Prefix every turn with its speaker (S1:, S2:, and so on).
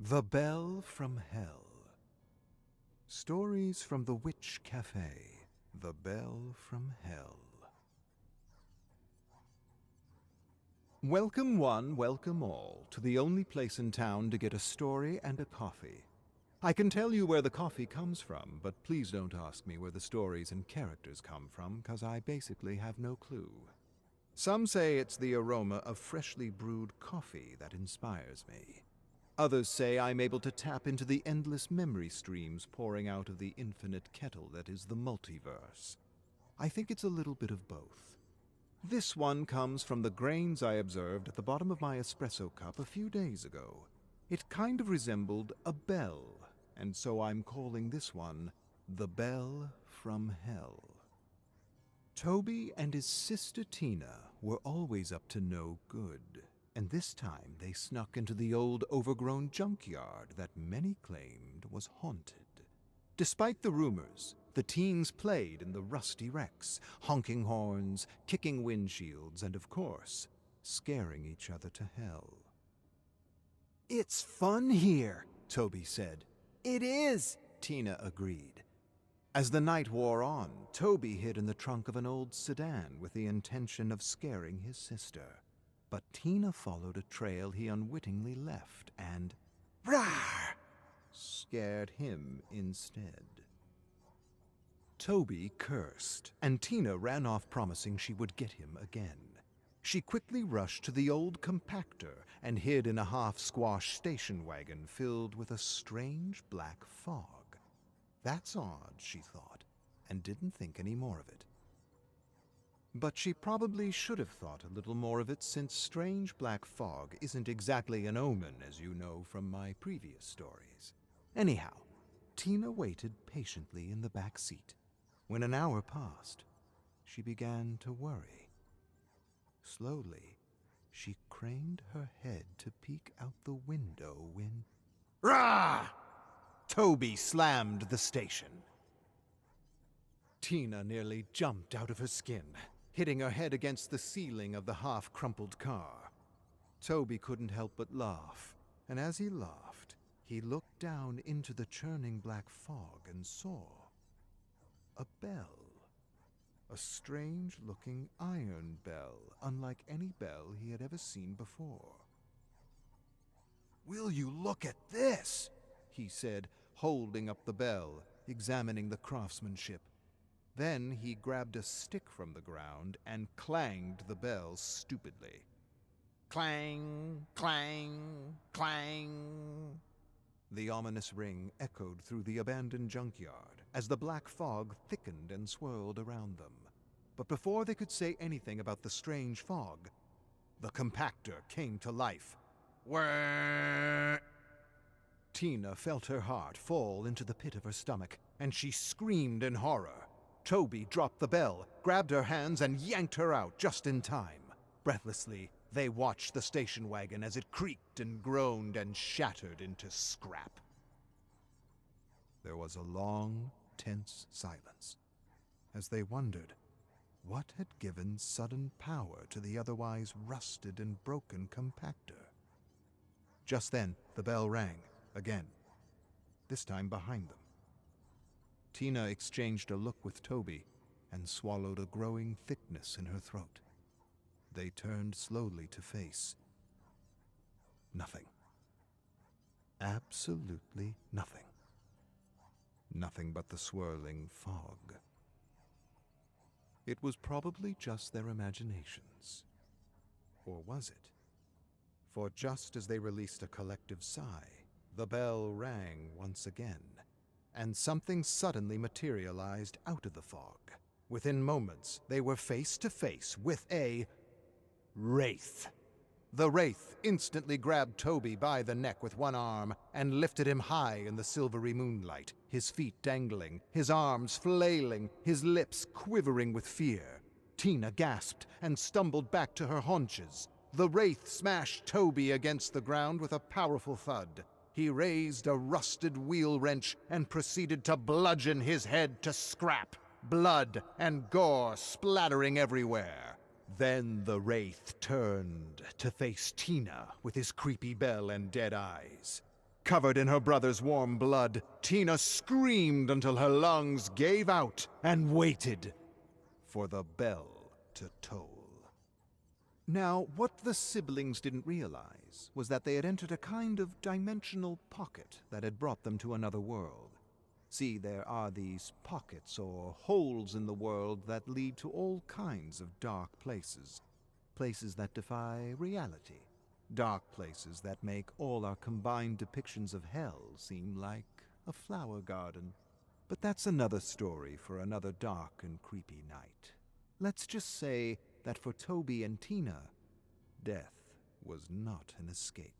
S1: The Bell from Hell. Stories from the Witch Cafe. The Bell from Hell. Welcome one, welcome all, to the only place in town to get a story and a coffee. I can tell you where the coffee comes from, but please don't ask me where the stories and characters come from, 'cause I basically have no clue. Some say it's the aroma of freshly brewed coffee that inspires me. Others say I'm able to tap into the endless memory streams pouring out of the infinite kettle that is the multiverse. I think it's a little bit of both. This one comes from the grains I observed at the bottom of my espresso cup a few days ago. It kind of resembled a bell, and so I'm calling this one The Bell from Hell. Toby and his sister Tina were always up to no good, and this time they snuck into the old overgrown junkyard that many claimed was haunted. Despite the rumors, the teens played in the rusty wrecks, honking horns, kicking windshields, and of course, scaring each other to hell. "It's fun here," Toby said. "It is," Tina agreed. As the night wore on, Toby hid in the trunk of an old sedan with the intention of scaring his sister. But Tina followed a trail he unwittingly left and, "Rawr!" scared him instead. Toby cursed, and Tina ran off promising she would get him again. She quickly rushed to the old compactor and hid in a half-squashed station wagon filled with a strange black fog. That's odd, she thought, and didn't think any more of it. But she probably should have thought a little more of it, since strange black fog isn't exactly an omen, as you know from my previous stories. Anyhow, Tina waited patiently in the back seat. When an hour passed, she began to worry. Slowly, she craned her head to peek out the window when... Rah! Toby slammed the station. Tina nearly jumped out of her skin, hitting her head against the ceiling of the half-crumpled car. Toby couldn't help but laugh, and as he laughed, he looked down into the churning black fog and saw a bell. A strange-looking iron bell, unlike any bell he had ever seen before. "Will you look at this?" he said, holding up the bell, examining the craftsmanship. Then he grabbed a stick from the ground and clanged the bell stupidly. Clang, clang, clang. The ominous ring echoed through the abandoned junkyard as the black fog thickened and swirled around them. But before they could say anything about the strange fog, the compactor came to life. Whirr! Tina felt her heart fall into the pit of her stomach, and she screamed in horror. Toby dropped the bell, grabbed her hands, and yanked her out just in time. Breathlessly, they watched the station wagon as it creaked and groaned and shattered into scrap. There was a long, tense silence, as they wondered what had given sudden power to the otherwise rusted and broken compactor. Just then, the bell rang, again, this time behind them. Tina exchanged a look with Toby and swallowed a growing thickness in her throat. They turned slowly to face nothing. Absolutely nothing. Nothing but the swirling fog. It was probably just their imaginations. Or was it? For just as they released a collective sigh, the bell rang once again, and something suddenly materialized out of the fog. Within moments, they were face to face with a wraith. The wraith instantly grabbed Toby by the neck with one arm and lifted him high in the silvery moonlight, his feet dangling, his arms flailing, his lips quivering with fear. Tina gasped and stumbled back to her haunches. The wraith smashed Toby against the ground with a powerful thud. He raised a rusted wheel wrench and proceeded to bludgeon his head to scrap, blood and gore splattering everywhere. Then the wraith turned to face Tina with his creepy bell and dead eyes. Covered in her brother's warm blood, Tina screamed until her lungs gave out and waited for the bell to toll. Now, what the siblings didn't realize was that they had entered a kind of dimensional pocket that had brought them to another world. See, there are these pockets or holes in the world that lead to all kinds of dark places. Places that defy reality. Dark places that make all our combined depictions of hell seem like a flower garden. But that's another story for another dark and creepy night. Let's just say that for Toby and Tina, death was not an escape.